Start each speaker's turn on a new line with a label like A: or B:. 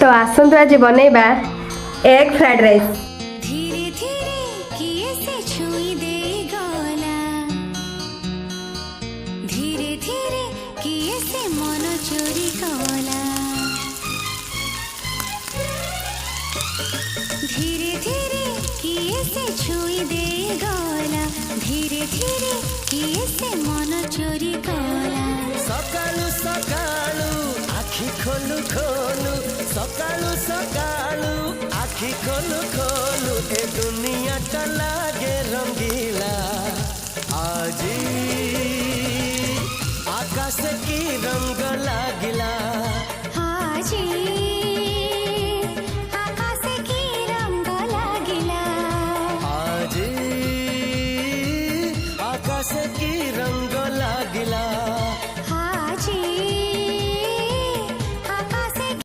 A: तो आसतु आज बनैबा egg fried rice.
B: धीरे धीरे किए से छुई दे गला, धीरे धीरे किए से मन चोरी गला, धीरे धीरे किए से छुई दे गला, धीरे धीरे किए से मन चोरी गला।
C: सकालू सकालू आखि खोलू खोलू, सकालू सकालू आखि खोलू खोलू, ए दुनिया टा लागे रंगीला। आजी आकाश की रंग लागिला।